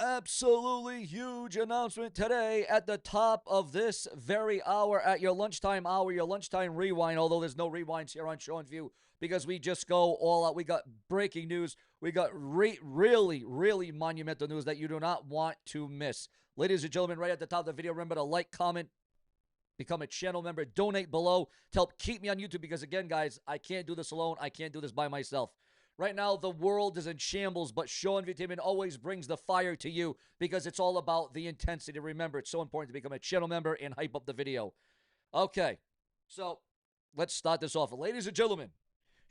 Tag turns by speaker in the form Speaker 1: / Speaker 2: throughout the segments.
Speaker 1: Absolutely huge announcement today at the top of this very hour at your lunchtime hour, your lunchtime rewind, although there's no rewinds here on Show and View because we just go all out. We got breaking news. We got really monumental news that you do not want to miss. Ladies and gentlemen, right at the top of the video, remember to like, comment, become a channel member, donate below to help keep me on YouTube because, again, guys, I can't do this alone. I can't do this by myself. Right now, the world is in shambles, but SeanzViewEnt always brings the fire to you because it's all about the intensity. Remember, it's so important to become a channel member and hype up the video. Okay, so let's start this off. Ladies and gentlemen,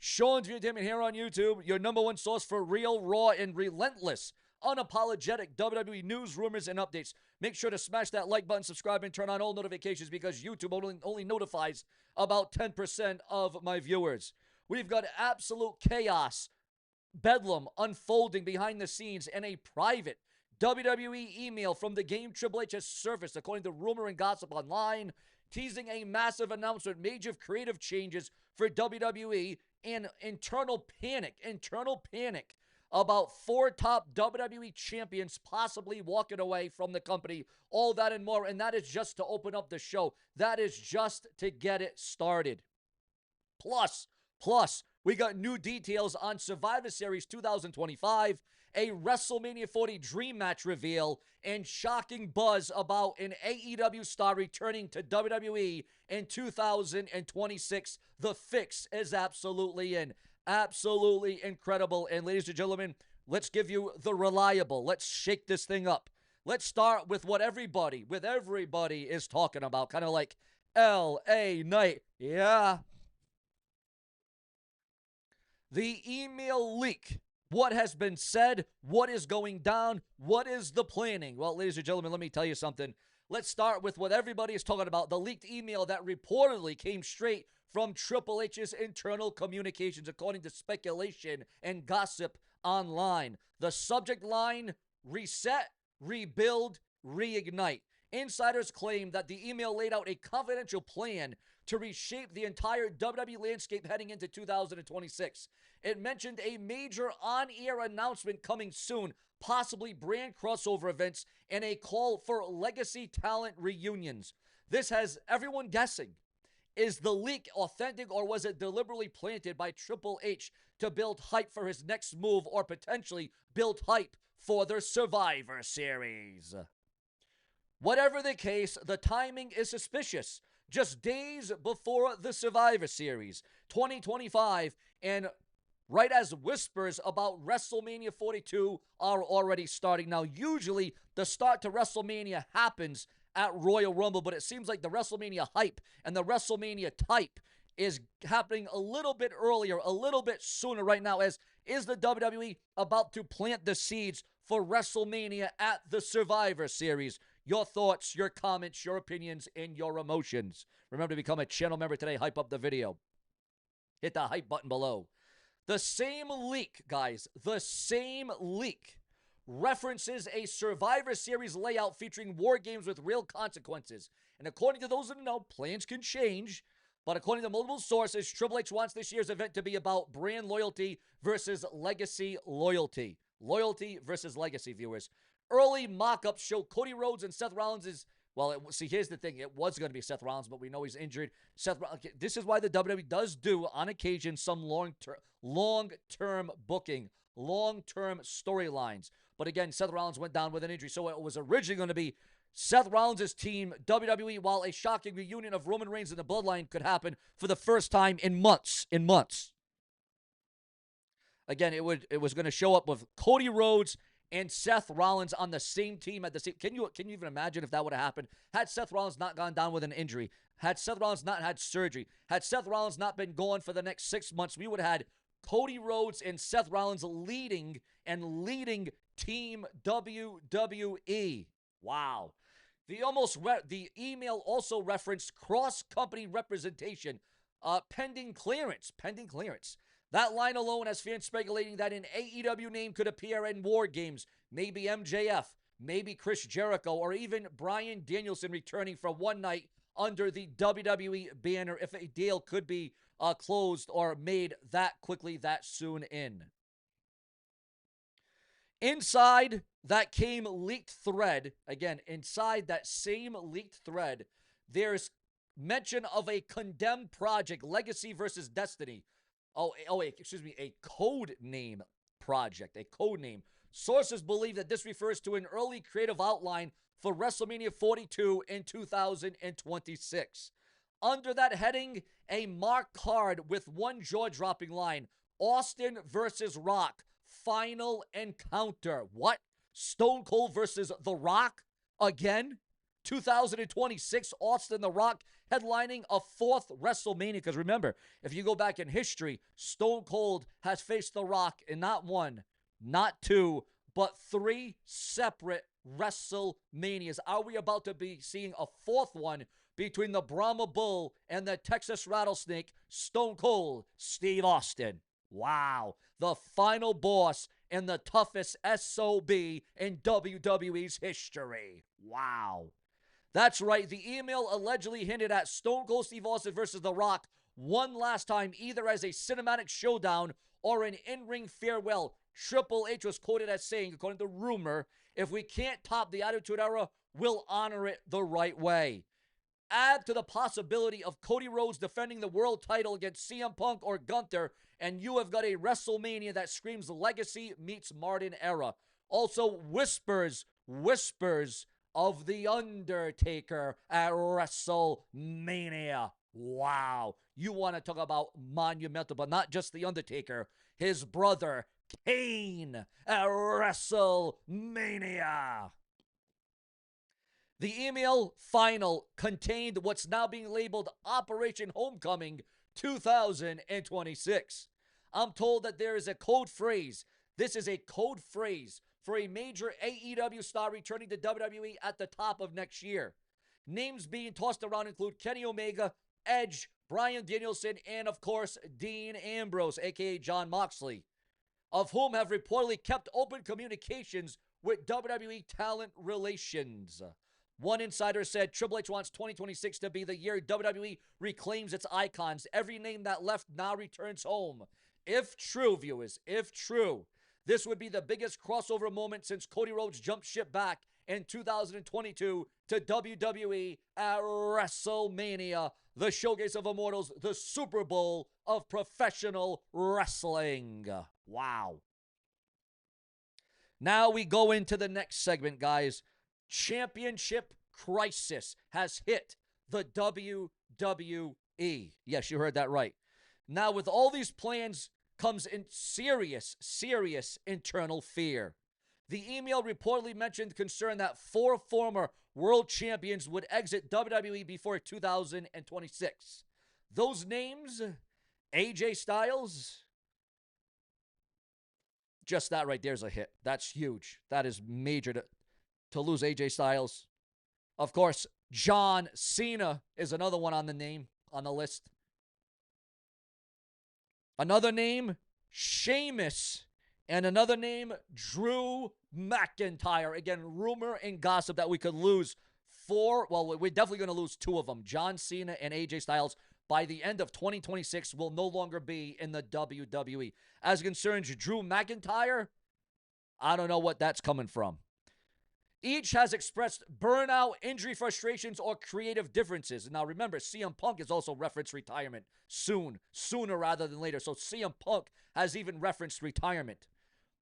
Speaker 1: SeanzViewEnt here on YouTube, your number one source for real, raw, and relentless, unapologetic WWE news, rumors, and updates. Make sure to smash that like button, subscribe, and turn on all notifications because YouTube only notifies about 10% of my viewers. We've got absolute chaos, bedlam unfolding behind the scenes, and a private WWE email from the game Triple H has surfaced, according to rumor and gossip online, teasing a massive announcement, major creative changes for WWE, and internal panic about 4 top WWE champions possibly walking away from the company, all that and more, and that is just to open up the show. That is just to get it started. Plus, we got new details on Survivor Series 2025, a WrestleMania 40 Dream Match reveal, and shocking buzz about an AEW star returning to WWE in 2026. The fix is absolutely in. Absolutely incredible. And ladies and gentlemen, let's give you the reliable. Let's shake this thing up. Let's start with what everybody is talking about. Kind of like L.A. Knight. Yeah. The email leak. What has been said? What is going down? What is the planning? Well, ladies and gentlemen, let me tell you something. Let's start with what everybody is talking about. The leaked email that reportedly came straight from Triple H's internal communications, according to speculation and gossip online. The subject line, reset, rebuild, reignite. Insiders claim that the email laid out a confidential plan to reshape the entire WWE landscape heading into 2026. It mentioned a major on-air announcement coming soon, possibly brand crossover events, and a call for legacy talent reunions. This has everyone guessing. Is the leak authentic, or was it deliberately planted by Triple H to build hype for his next move, or potentially build hype for their Survivor Series? Whatever the case, the timing is suspicious. Just days before the Survivor Series 2025, and right as whispers about WrestleMania 42 are already starting. Now, usually the start to WrestleMania happens at Royal Rumble, but it seems like the WrestleMania hype and the WrestleMania type is happening a little bit earlier, a little bit sooner right now, as is the WWE about to plant the seeds for WrestleMania at the Survivor Series. Your thoughts, your comments, your opinions, and your emotions. Remember to become a channel member today. Hype up the video. Hit the hype button below. The same leak, guys, the same leak references a Survivor Series layout featuring war games with real consequences. And according to those that know, plans can change. But according to multiple sources, Triple H wants this year's event to be about brand loyalty versus legacy loyalty. Loyalty versus legacy, viewers. Early mock-ups show Cody Rhodes and Seth Rollins is, well, see, here's the thing. It was going to be Seth Rollins, but we know he's injured. This is why the WWE does do, on occasion, some long-term booking, long-term storylines. But again, Seth Rollins went down with an injury, so it was originally going to be Seth Rollins' team, WWE, while a shocking reunion of Roman Reigns and the Bloodline could happen for the first time in months. Again, it was going to show up with Cody Rhodes and Seth Rollins on the same team at the same. Can you even imagine if that would have happened? Had Seth Rollins not gone down with an injury, had Seth Rollins not had surgery, had Seth Rollins not been gone for the next 6 months, we would have had Cody Rhodes and Seth Rollins leading Team WWE. Wow. The email also referenced cross-company representation, pending clearance. That line alone has fans speculating that an AEW name could appear in War Games. Maybe MJF, maybe Chris Jericho, or even Bryan Danielson returning for one night under the WWE banner if a deal could be closed or made that quickly, that soon in. Inside that came leaked thread, again, inside that same leaked thread, there's mention of a condemned project, Legacy versus Destiny. Wait, excuse me, a code name project, a code name. Sources believe that this refers to an early creative outline for WrestleMania 42 in 2026. Under that heading, a marked card with one jaw-dropping line, Austin versus Rock, final encounter. What? Stone Cold versus The Rock? Again? 2026, Austin The Rock headlining a fourth WrestleMania. Because remember, if you go back in history, Stone Cold has faced The Rock in not one, not two, but three separate WrestleManias. Are we about to be seeing a fourth one between the Brahma Bull and the Texas Rattlesnake, Stone Cold Steve Austin? Wow. The final boss and the toughest SOB in WWE's history. Wow. That's right. The email allegedly hinted at Stone Cold Steve Austin versus The Rock one last time, either as a cinematic showdown or an in-ring farewell. Triple H was quoted as saying, according to rumor, if we can't top the Attitude Era, we'll honor it the right way. Add to the possibility of Cody Rhodes defending the world title against CM Punk or Gunther, and you have got a WrestleMania that screams Legacy meets Martin Era. Also, whispers of The Undertaker at WrestleMania. Wow. You want to talk about monumental, but not just The Undertaker, his brother, Kane, at WrestleMania. The email final contained what's now being labeled Operation Homecoming 2026. I'm told that there is a code phrase. This is a code phrase for a major AEW star returning to WWE at the top of next year. Names being tossed around include Kenny Omega, Edge, Bryan Danielson, and of course, Dean Ambrose, aka Jon Moxley, of whom have reportedly kept open communications with WWE Talent Relations. One insider said Triple H wants 2026 to be the year WWE reclaims its icons. Every name that left now returns home. If true, viewers, if true, this would be the biggest crossover moment since Cody Rhodes jumped ship back in 2022 to WWE at WrestleMania, the Showcase of Immortals, the Super Bowl of professional wrestling. Wow. Now we go into the next segment, guys. Championship crisis has hit the WWE. Yes, you heard that right. Now, with all these plans comes in serious internal fear. The email reportedly mentioned concern that 4 former world champions would exit WWE before 2026. Those names, AJ Styles, just that right there's a hit. That's huge. That is major to lose AJ Styles. Of course, John Cena is another one on the list. Another name, Sheamus. And another name, Drew McIntyre. Again, rumor and gossip that we could lose 4. Well, we're definitely going to lose 2 of them. John Cena and AJ Styles by the end of 2026 will no longer be in the WWE. As concerns Drew McIntyre, I don't know what that's coming from. Each has expressed burnout, injury frustrations, or creative differences. Now, remember, CM Punk has also referenced retirement sooner rather than later. So CM Punk has even referenced retirement.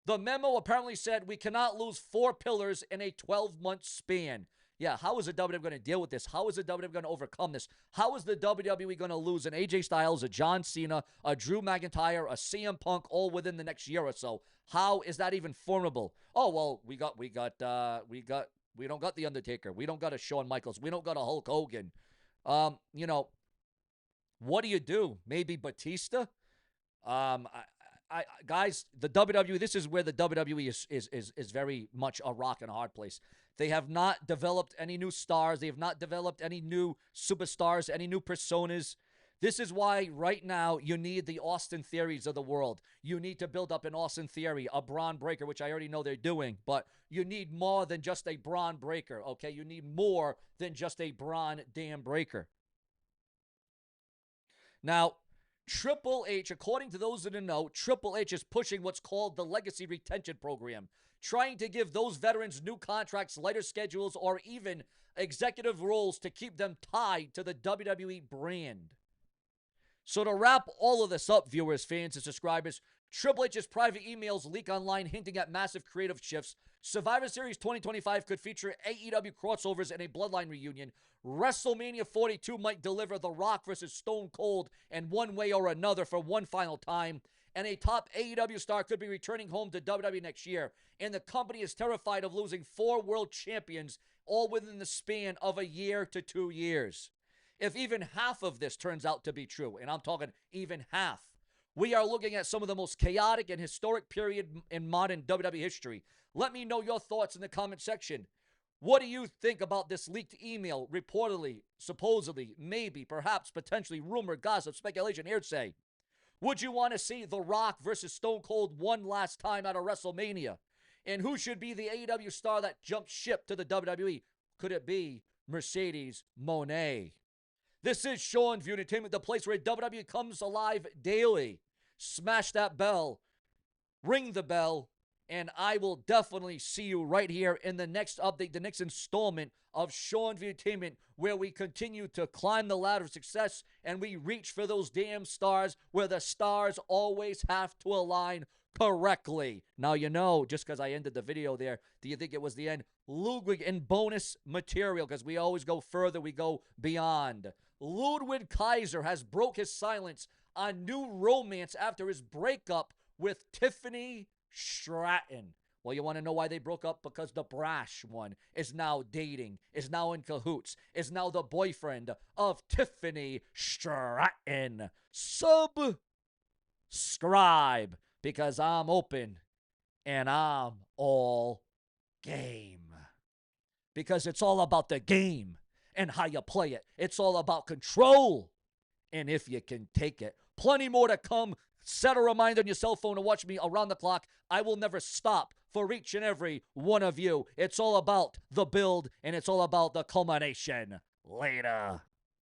Speaker 1: The memo apparently said we cannot lose 4 pillars in a 12-month span. Yeah, how is the WWE going to deal with this? How is the WWE going to overcome this? How is the WWE going to lose an AJ Styles, a John Cena, a Drew McIntyre, a CM Punk all within the next year or so? How is that even formidable? Oh, well, we don't got the Undertaker. We don't got a Shawn Michaels. We don't got a Hulk Hogan. What do you do? Maybe Batista? Guys, the WWE, this is where the WWE is very much a rock and a hard place. They have not developed any new stars. They have not developed any new superstars, any new personas. This is why right now you need the Austin Theories of the world. You need to build up an Austin Theory, a Braun Breaker, which I already know they're doing, but you need more than just a Braun Breaker, okay? You need more than just a Braun damn Breaker. Now, Triple H, according to those in the know, Triple H is pushing what's called the Legacy Retention Program. trying to give those veterans new contracts, lighter schedules, or even executive roles to keep them tied to the WWE brand. So to wrap all of this up, viewers, fans, and subscribers, Triple H's private emails leak online hinting at massive creative shifts. Survivor Series 2025 could feature AEW crossovers and a Bloodline reunion. WrestleMania 42 might deliver The Rock versus Stone Cold in one way or another for one final time. And a top AEW star could be returning home to WWE next year. And the company is terrified of losing 4 world champions all within the span of a year to 2 years. If even half of this turns out to be true, and I'm talking even half, we are looking at some of the most chaotic and historic period in modern WWE history. Let me know your thoughts in the comment section. What do you think about this leaked email, reportedly, supposedly, maybe, perhaps, potentially, rumor, gossip, speculation, hearsay? Would you want to see The Rock versus Stone Cold one last time at a WrestleMania? And who should be the AEW star that jumped ship to the WWE? Could it be Mercedes Moné? This is SeanzViewEnt Entertainment, the place where WWE comes alive daily. Smash that bell, ring the bell, and I will definitely see you right here in the next update, the next installment of SeanzViewEnt Entertainment, where we continue to climb the ladder of success and we reach for those damn stars where the stars always have to align correctly. Now, you know, just because I ended the video there, do you think it was the end? Ludwig in bonus material, because we always go further, we go beyond. Ludwig Kaiser has broke his silence on new romance after his breakup with Tiffany Stratton. Well, you want to know why they broke up? Because the brash one is now dating, is now in cahoots, is now the boyfriend of Tiffany Stratton. Subscribe, because I'm open and I'm all game. Because it's all about the game and how you play it. It's all about control and if you can take it. Plenty more to come. Set a reminder on your cell phone to watch me around the clock. I will never stop for each and every one of you. It's all about the build and it's all about the culmination. Later.